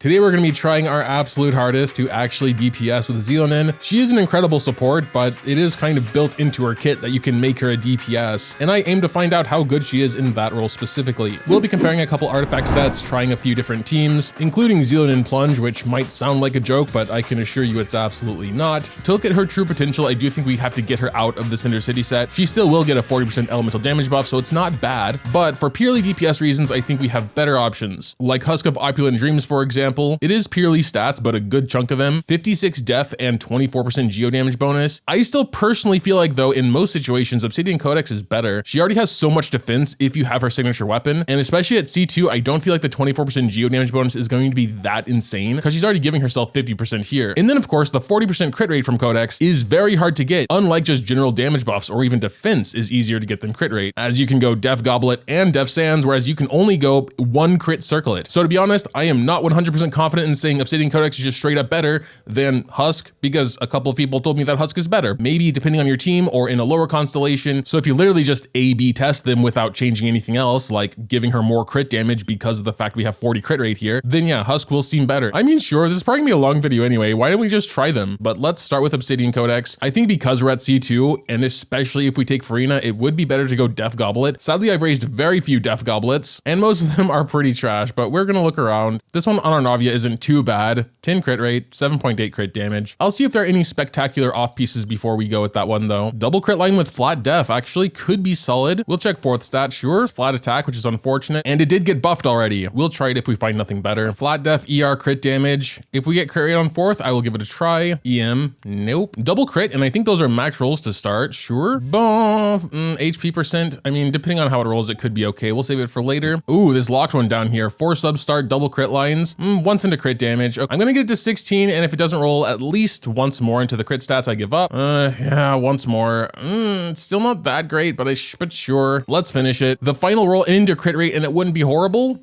Today we're going to be trying our absolute hardest to actually DPS with Xilonen. She is an incredible support, but it is kind of built into her kit that you can make her a DPS, and I aim to find out how good she is in that role specifically. We'll be comparing a couple artifact sets, trying a few different teams, including Xilonen Plunge, which might sound like a joke, but I can assure you it's absolutely not. To look at her true potential, I do think we have to get her out of the Cinder City set. She still will get a 40% elemental damage buff, so it's not bad, but for purely DPS reasons, I think we have better options. Like Husk of Opulent Dreams, for example. It is purely stats, but a good chunk of them. 56 def and 24% geo damage bonus. I still personally feel like, though, in most situations, Obsidian Codex is better. She already has so much defense if you have her signature weapon, and especially at C2, I don't feel like the 24% geo damage bonus is going to be that insane, because she's already giving herself 50% here. And then, of course, the 40% crit rate from Codex is very hard to get, unlike just general damage buffs or even defense is easier to get than crit rate, as you can go Def Goblet and Def Sands, whereas you can only go one crit circlet. So to be honest, I am not 100% confident in saying Obsidian Codex is just straight up better than Husk, because a couple of people told me that Husk is better, maybe depending on your team or in a lower constellation. So if you literally just A/B test them without changing anything else, like giving her more crit damage because of the fact we have 40 crit rate here, then yeah, Husk will seem better. I mean, sure, this is probably gonna be a long video anyway. Why don't we just try them? But let's start with Obsidian Codex. I think because we're at C2, and especially if we take Furina, it would be better to go Def Goblet. Sadly, I've raised very few Def Goblets, and most of them are pretty trash, but we're gonna look around. This one on our Navia isn't too bad. 10 crit rate, 7.8 crit damage. I'll see if there are any spectacular off pieces before we go with that one though. Double crit line with flat def actually could be solid. We'll check fourth stat, sure. Flat attack, which is unfortunate, and it did get buffed already. We'll try it if we find nothing better. Flat def ER crit damage. If we get crit rate on fourth, I will give it a try. EM, nope. Double crit, and I think those are max rolls to start, sure. HP percent, I mean, depending on how it rolls, it could be okay. We'll save it for later. Ooh, this locked one down here. 4 sub start, double crit lines. Once into crit damage. Okay, I'm gonna get it to 16, and if it doesn't roll at least once more into the crit stats, I give up. Yeah, once more. It's still not that great, but sure. Let's finish it. The final roll into crit rate, and it wouldn't be horrible.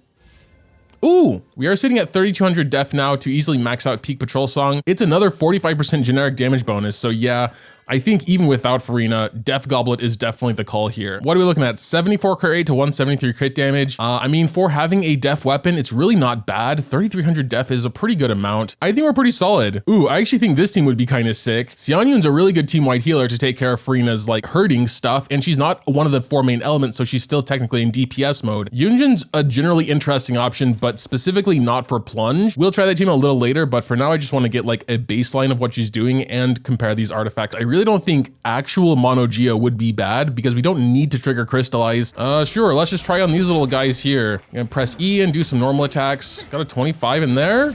Ooh, we are sitting at 3200 def now to easily max out Peak Patrol Song. It's another 45% generic damage bonus, so yeah, I think even without Furina, Def Goblet is definitely the call here. What are we looking at? 74 crit rate to 173 crit damage. I mean, for having a def weapon, it's really not bad. 3300 def is a pretty good amount. I think we're pretty solid. Ooh, I actually think this team would be kind of sick. Xianyun's a really good team-wide healer to take care of Furina's like hurting stuff, and she's not one of the 4 main elements, so she's still technically in DPS mode. Yunjin's a generally interesting option, but specifically not for Plunge. We'll try that team a little later, but for now, I just want to get like a baseline of what she's doing and compare these artifacts. I really don't think actual mono geo would be bad because we don't need to trigger crystallize. Sure, let's just try on these little guys here. I'm gonna press E and do some normal attacks. Got a 25 in there.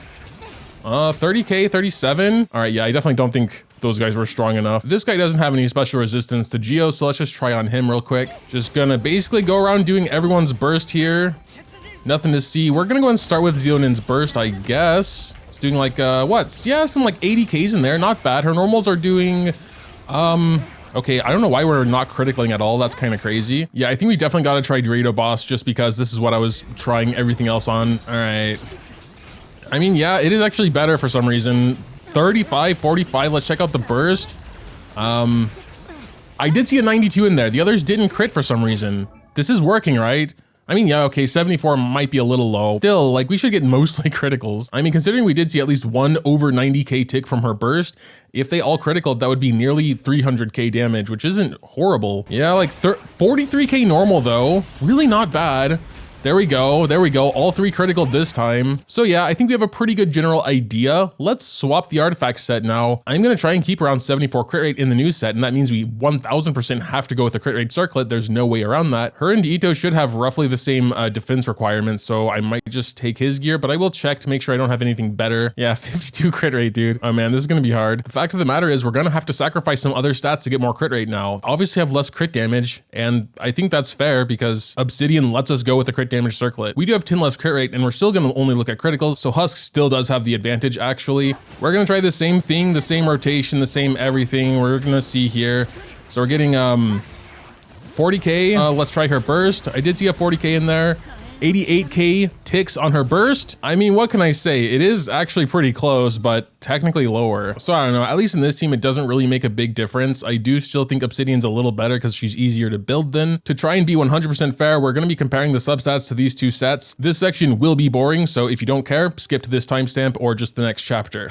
30k, 37. All right, yeah, I definitely don't think those guys were strong enough. This guy doesn't have any special resistance to geo, so let's just try on him real quick. Just gonna basically go around doing everyone's burst here. Nothing to see. We're gonna go and start with Xilonen's burst, I guess. It's doing like, what? Yeah, some like 80Ks in there, not bad. Her normals are doing, okay, I don't know why we're not criticaling at all. That's kind of crazy. Yeah, I think we definitely got to try Dorito boss just because this is what I was trying everything else on. All right. I mean, yeah, it is actually better for some reason. 35, 45, let's check out the burst. I did see a 92 in there. The others didn't crit for some reason. This is working, right? I mean, yeah, okay, 74 might be a little low. Still, like, we should get mostly criticals. I mean, considering we did see at least one over 90k tick from her burst, if they all critical, that would be nearly 300k damage, which isn't horrible. Yeah, like 43k normal though, really not bad. There we go, there we go. All 3 critical this time. So yeah, I think we have a pretty good general idea. Let's swap the artifact set now. I'm gonna try and keep around 74 crit rate in the new set, and that means we 1000% have to go with the crit rate circlet. There's no way around that. Her and Ito should have roughly the same defense requirements, so I might just take his gear, but I will check to make sure I don't have anything better. Yeah, 52 crit rate, dude. Oh man, this is gonna be hard. The fact of the matter is we're gonna have to sacrifice some other stats to get more crit rate now. Obviously have less crit damage, and I think that's fair because Obsidian lets us go with the crit damage circlet. We do have 10 less crit rate, and we're still gonna only look at criticals, so Husk still does have the advantage actually. We're gonna try the same thing, the same rotation, the same everything. We're gonna see here. So we're getting 40k. Let's try her burst. I did see a 40k in there. 88k ticks on her burst. I mean, what can I say? It is actually pretty close, but technically lower. So I don't know, at least in this team, it doesn't really make a big difference. I do still think Obsidian's a little better because she's easier to build than. To try and be 100% fair, we're going to be comparing the substats to these two sets. This section will be boring, so if you don't care, skip to this timestamp or just the next chapter.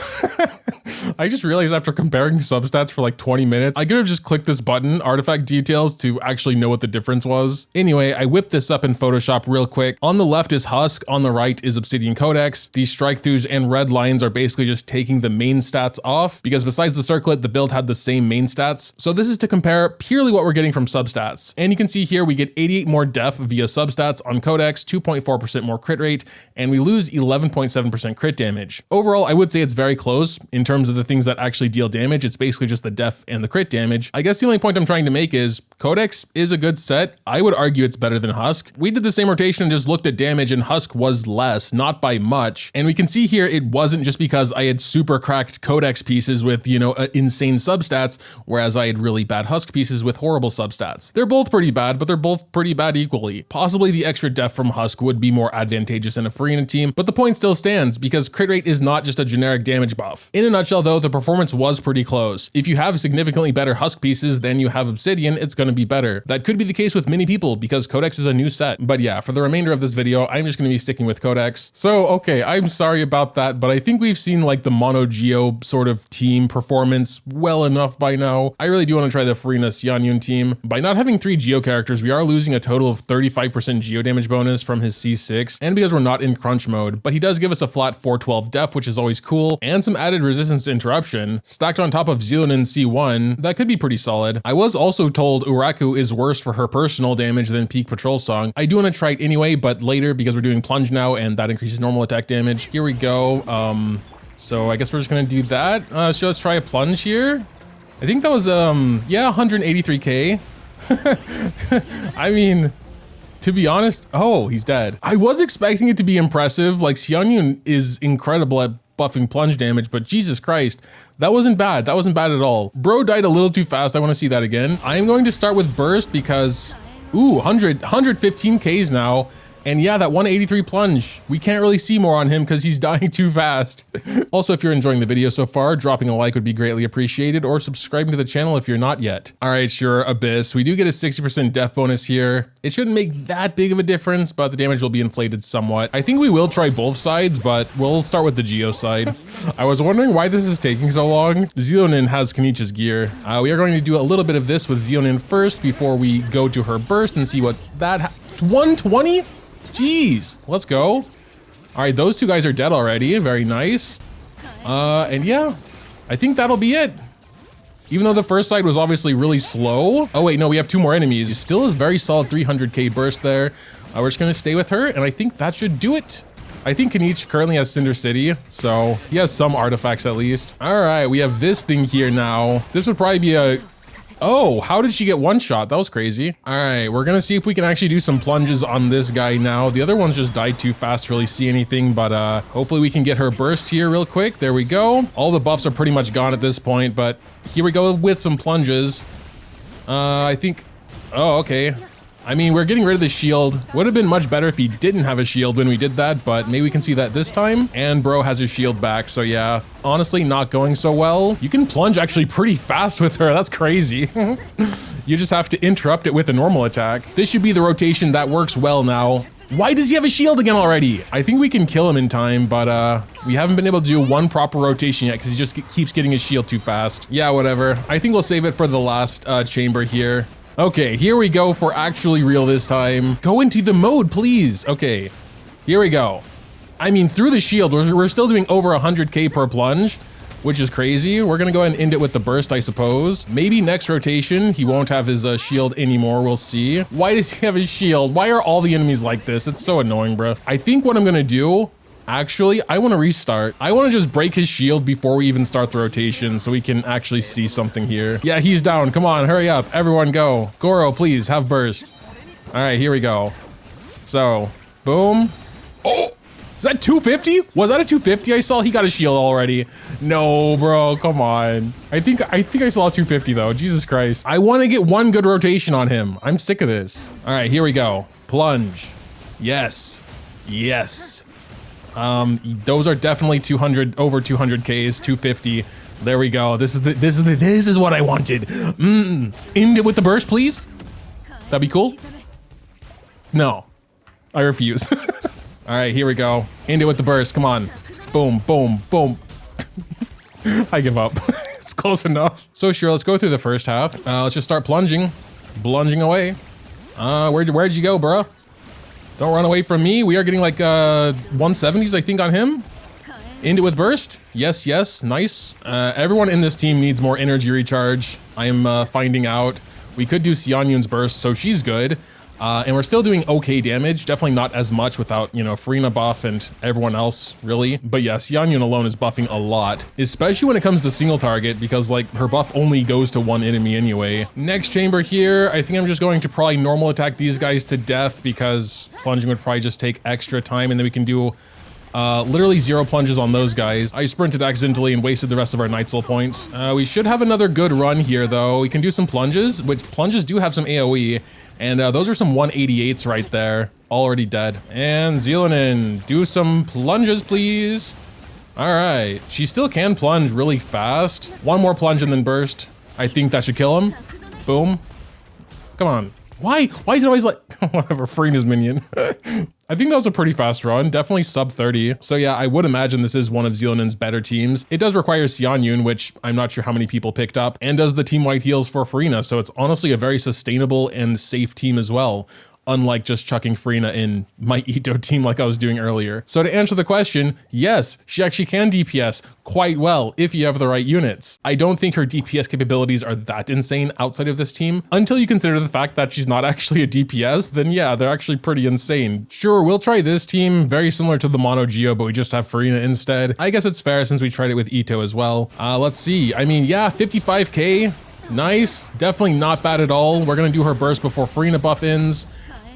I just realized after comparing substats for like 20 minutes, I could have just clicked this button, artifact details, to actually know what the difference was. Anyway, I whipped this up in Photoshop real quick. On the left is Husk, on the right is Obsidian Codex. These strike-throughs and red lines are basically just taking the main stats off, because besides the circlet, the build had the same main stats. So this is to compare purely what we're getting from substats. And you can see here we get 88 more def via substats on Codex, 2.4% more crit rate, and we lose 11.7% crit damage. Overall, I would say it's very close in terms of the things that actually deal damage. It's basically just the def and the crit damage. I guess the only point I'm trying to make is Codex is a good set. I would argue it's better than Husk. We did the same rotation and just looked at damage, and Husk was less, not by much. And we can see here it wasn't just because I had super cracked Codex pieces with, you know, insane substats, whereas I had really bad Husk pieces with horrible substats. They're both pretty bad, but they're both pretty bad equally. Possibly the extra def from Husk would be more advantageous in a Furina team, but the point still stands because crit rate is not just a generic damage buff. In a nutshell though, the performance was pretty close. If you have significantly better Husk pieces than you have Obsidian, it's going to be better. That could be the case with many people because Codex is a new set. But yeah, for the remainder of this video, I'm just going to be sticking with Codex. So, okay, I'm sorry about that, but I think we've seen like the mono geo sort of team performance well enough by now. I really do want to try the Furina Xilonen team. By not having 3 geo characters, we are losing a total of 35% geo damage bonus from his C6, and because we're not in crunch mode, but he does give us a flat 412 def, which is always cool, and some added resistance to interruption, stacked on top of Xilonen C1, that could be pretty solid. I was also told Uraku is worse for her personal damage than Peak Patrol Song. I do want to try it anyway, but later because we're doing Plunge now, and that increases normal attack damage. Here we go. So I guess we're just gonna do that. So let's try a Plunge here. I think that was, yeah, 183k. I mean, to be honest, oh, he's dead. I was expecting it to be impressive. Like, Xilonen is incredible at buffing plunge damage, but Jesus Christ, that wasn't bad. That wasn't bad at all. Bro died a little too fast. I want to see that again. I am going to start with burst because, ooh, 115Ks now. And yeah, that 183 plunge, we can't really see more on him because he's dying too fast. Also, if you're enjoying the video so far, dropping a like would be greatly appreciated, or subscribing to the channel if you're not yet. All right, sure, Abyss. We do get a 60% def bonus here. It shouldn't make that big of a difference, but the damage will be inflated somewhat. I think we will try both sides, but we'll start with the Geo side. I was wondering why this is taking so long. Xilonen has Kanicha's gear. We are going to do a little bit of this with Xilonen first before we go to her burst and see what that 120? Jeez, let's go. All right, those two guys are dead already. Very nice. And yeah, I think that'll be it. Even though the first side was obviously really slow. Oh wait, no, we have 2 more enemies. Still is very solid 300k burst there. We're just gonna stay with her, and I think that should do it. I think Kanich currently has Cinder City, so he has some artifacts at least. All right, we have this thing here now. This would probably be a... Oh, how did she get one shot? That was crazy. All right, we're gonna see if we can actually do some plunges on this guy now. The other ones just died too fast to really see anything, but hopefully we can get her burst here real quick. There we go. All the buffs are pretty much gone at this point, but here we go with some plunges. I think, oh, okay. I mean, we're getting rid of the shield. Would have been much better if he didn't have a shield when we did that, but maybe we can see that this time. And bro has his shield back, so yeah. Honestly, not going so well. You can plunge actually pretty fast with her. That's crazy. You just have to interrupt it with a normal attack. This should be the rotation that works well now. Why does he have a shield again already? I think we can kill him in time, but we haven't been able to do one proper rotation yet because he just keeps getting his shield too fast. Yeah, whatever. I think we'll save it for the last chamber here. Okay, here we go for actually real this time. Go into the mode, please. Okay, here we go. I mean, through the shield, we're still doing over 100k per plunge, which is crazy. We're gonna go ahead and end it with the burst, I suppose. Maybe next rotation, he won't have his shield anymore. We'll see. Why does he have his shield? Why are all the enemies like this? It's so annoying, bro. I think what I'm gonna do, actually, I want to restart. I want to just break his shield before we even start the rotation so we can actually see something here. Yeah, he's down. Come on, hurry up. Everyone go. Goro, please, have burst. All right, here we go. So, boom. Oh, is that 250? Was that a 250 I saw? He got a shield already. No, bro, come on. I think I saw a 250 though. Jesus Christ. I want to get one good rotation on him. I'm sick of this. All right, here we go. Plunge. Yes. Yes. Those are definitely 200, over 200 Ks, 250. There we go. This is what I wanted. End it with the burst, please. That'd be cool. No, I refuse. All right, here we go. End it with the burst. Come on. Boom, boom, boom. I give up. It's close enough. So sure, let's go through the first half. Let's just start plunging away. Where'd you go, bro? Don't run away from me. We are getting like 170s, I think, on him. End it with burst. Yes, yes, nice. Everyone in this team needs more energy recharge. I am finding out. We could do Xianyun's burst, so she's good. And we're still doing okay damage. Definitely not as much without, you know, Furina buff and everyone else, really. But yeah, Xianyun alone is buffing a lot, especially when it comes to single target, because like her buff only goes to one enemy anyway. Next chamber here, I think I'm just going to probably normal attack these guys to death because plunging would probably just take extra time, and then we can do literally 0 plunges on those guys. I sprinted accidentally and wasted the rest of our Night Soul points. We should have another good run here though. We can do some plunges, which plunges do have some AoE. And those are some 188s right there, already dead. And Xilonen, do some plunges, please. All right, she still can plunge really fast. One more plunge and then burst. I think that should kill him. Boom. Come on. Why is it always like, whatever, Furina's minion. I think that was a pretty fast run, definitely sub 30. So yeah, I would imagine this is one of Xilonen's better teams. It does require Xianyun, which I'm not sure how many people picked up, and does the team-wide heals for Furina, so it's honestly a very sustainable and safe team as well, unlike just chucking Furina in my Ito team like I was doing earlier. So to answer the question, yes, she actually can DPS quite well if you have the right units. I don't think her DPS capabilities are that insane outside of this team. Until you consider the fact that she's not actually a DPS, then yeah, they're actually pretty insane. Sure, we'll try this team, very similar to the Mono Geo, but we just have Furina instead. I guess it's fair since we tried it with Ito as well. Let's see, I mean, yeah, 55k, nice, definitely not bad at all. We're gonna do her burst before Furina buff ends.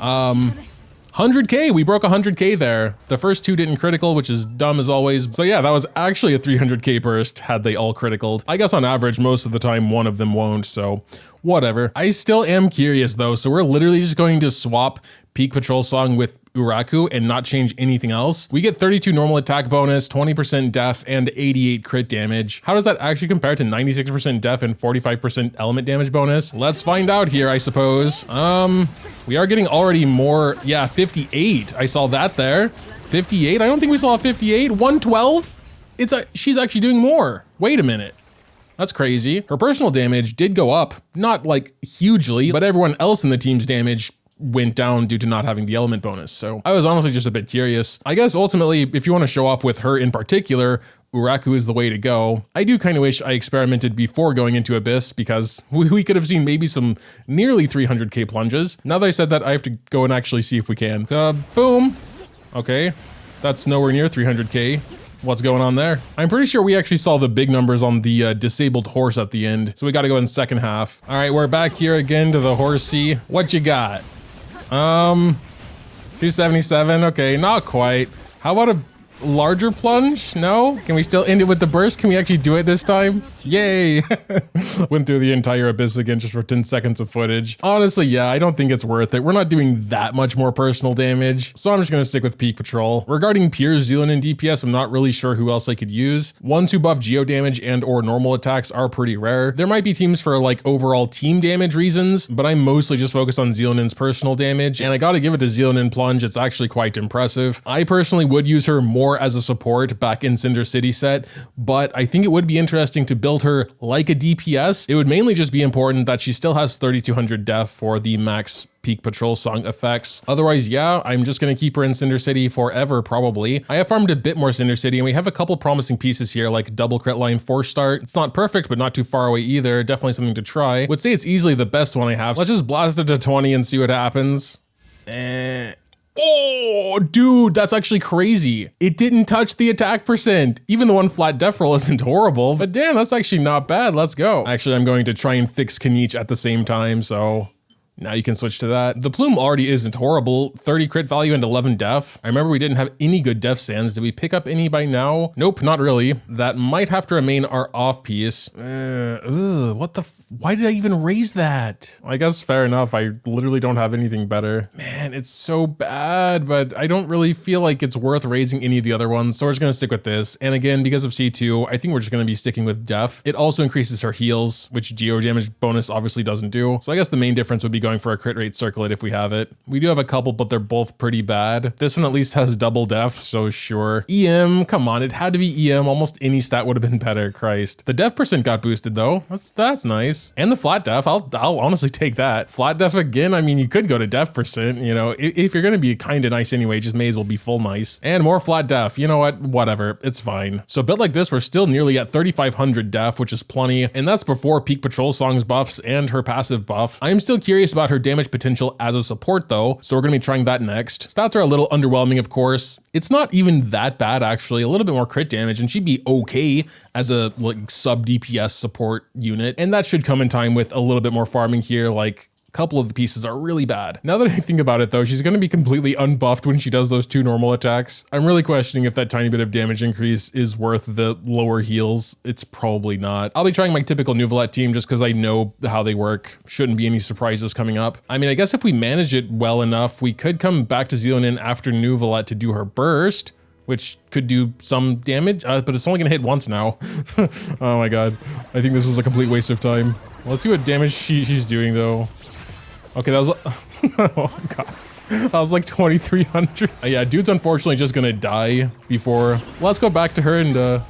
100k, we broke 100k there. The first two didn't critical, which is dumb as always. So yeah, that was actually a 300k burst had they all criticaled. I guess on average, most of the time, one of them won't, so whatever. I still am curious though, so we're literally just going to swap Peak Patrol Song with Uraku and not change anything else. We get 32 normal attack bonus, 20% def, and 88 crit damage. How does that actually compare to 96% def and 45% element damage bonus? Let's find out here, I suppose. We are getting already more, yeah, 58. I saw that there. 58, I don't think we saw a 58. 112? She's actually doing more. Wait a minute. That's crazy. Her personal damage did go up, not like hugely, but everyone else in the team's damage went down due to not having the element bonus. So I was honestly just a bit curious. I guess ultimately, if you want to show off with her in particular, Uraku is the way to go. I do kind of wish I experimented before going into Abyss because we could have seen maybe some nearly 300k plunges. Now that I said that, I have to go and actually see if we can. Boom. Okay, that's nowhere near 300k. What's going on there? I'm pretty sure we actually saw the big numbers on the disabled horse at the end. So we got to go in second half. All right, we're back here again to the horsey. What you got? 277, okay, not quite. How about a larger plunge? No? Can we still end it with the burst? Can we actually do it this time? Yay! Went through the entire Abyss again just for 10 seconds of footage. Honestly, yeah, I don't think it's worth it. We're not doing that much more personal damage, so I'm just gonna stick with Peak Patrol. Regarding pure Xilonen DPS, I'm not really sure who else I could use. Ones who buff geo damage and or normal attacks are pretty rare. There might be teams for like overall team damage reasons, but I'm mostly just focused on Xilonen's personal damage, and I gotta give it to Xilonen Plunge. It's actually quite impressive. I personally would use her more as a support back in Cinder City set, but I think it would be interesting to build her like a DPS. It would mainly just be important that she still has 3200 def for the max Peak Patrol Song effects. Otherwise, yeah, I'm just gonna keep her in Cinder City forever, probably. I have farmed a bit more Cinder City, and we have a couple promising pieces here, like double crit line 4-start. It's not perfect, but not too far away either. Definitely something to try. Would say it's easily the best one I have. Let's just blast it to 20 and see what happens. Oh, dude, that's actually crazy. It didn't touch the attack percent. Even the one flat def roll isn't horrible, but damn, that's actually not bad. Let's go. Actually, I'm going to try and fix Kanich at the same time, so Now you can switch to that. The plume already isn't horrible. 30 crit value and 11 def. I remember we didn't have any good def sands. Did we pick up any by now? Nope, not really. That might have to remain our off piece. What the why did I even raise that? I guess fair enough. I literally don't have anything better. Man, it's so bad, but I don't really feel like it's worth raising any of the other ones. So we're just gonna stick with this. And again, because of C2, I think we're just gonna be sticking with def. It also increases her heals, which geo damage bonus obviously doesn't do. So I guess the main difference would be going for a crit rate circlet if we have it. We do have a couple, but they're both pretty bad. This one at least has double def, so sure. EM, come on, it had to be EM. Almost any stat would have been better, Christ. The def percent got boosted though. That's nice. And the flat def, I'll honestly take that. Flat def again, I mean, you could go to def percent, you know, if you're gonna be kind of nice anyway, just may as well be full nice. And more flat def, you know what, whatever, it's fine. So built like this, we're still nearly at 3,500 def, which is plenty, and that's before peak patrol songs buffs and her passive buff. I'm still curious about her damage potential as a support though, so we're gonna be trying that next. Stats are a little underwhelming, of course. It's not even that bad actually, a little bit more crit damage, and she'd be okay as a like sub DPS support unit, and that should come in time with a little bit more farming here. Like, a couple of the pieces are really bad. Now that I think about it though, she's gonna be completely unbuffed when she does those 2 normal attacks. I'm really questioning if that tiny bit of damage increase is worth the lower heals. It's probably not. I'll be trying my typical Nuvolette team just because I know how they work. Shouldn't be any surprises coming up. I mean, I guess if we manage it well enough, we could come back to Xilonen after Nuvolette to do her burst, which could do some damage, but it's only gonna hit once now. Oh my god. I think this was a complete waste of time. Let's see what damage she's doing though. Okay, that was, oh god. That was like 2,300. Yeah, dude's unfortunately just gonna die before. Let's go back to her and,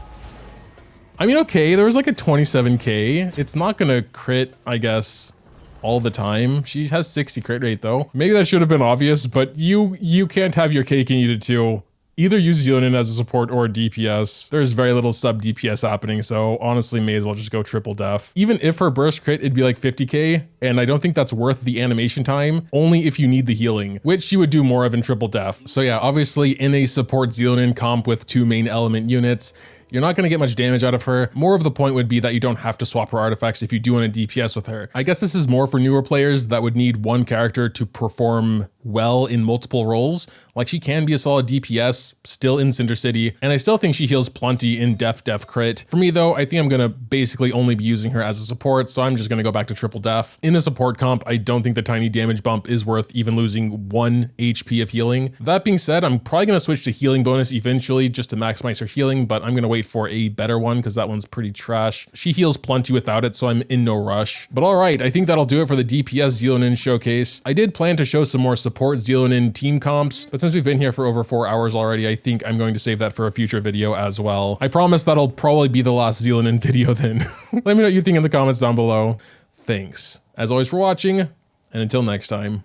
I mean, okay, there was like a 27k. It's not gonna crit, I guess, all the time. She has 60 crit rate though. Maybe that should have been obvious, but you can't have your cake and eat it too. Either use Xilonen as a support or a DPS. There's very little sub DPS happening, so honestly may as well just go triple def. Even if her burst crit, it'd be like 50k, and I don't think that's worth the animation time, only if you need the healing, which she would do more of in triple def. So yeah, obviously in a support Xilonen comp with 2 main element units, you're not gonna get much damage out of her. More of the point would be that you don't have to swap her artifacts if you do want to DPS with her. I guess this is more for newer players that would need one character to perform well in multiple roles. Like, she can be a solid DPS still in Cinder City, and I still think she heals plenty in def crit. For me though, I think I'm gonna basically only be using her as a support, so I'm just gonna go back to triple def. In a support comp, I don't think the tiny damage bump is worth even losing 1 HP of healing. That being said, I'm probably gonna switch to healing bonus eventually just to maximize her healing, but I'm gonna wait for a better one because that one's pretty trash. She heals plenty without it, so I'm in no rush. But all right, I think that'll do it for the DPS Xilonen showcase. I did plan to show some more support Xilonen team comps, but since we've been here for over 4 hours already, I think I'm going to save that for a future video as well. I promise that'll probably be the last Xilonen video then. Let me know what you think in the comments down below. Thanks, as always, for watching, and until next time.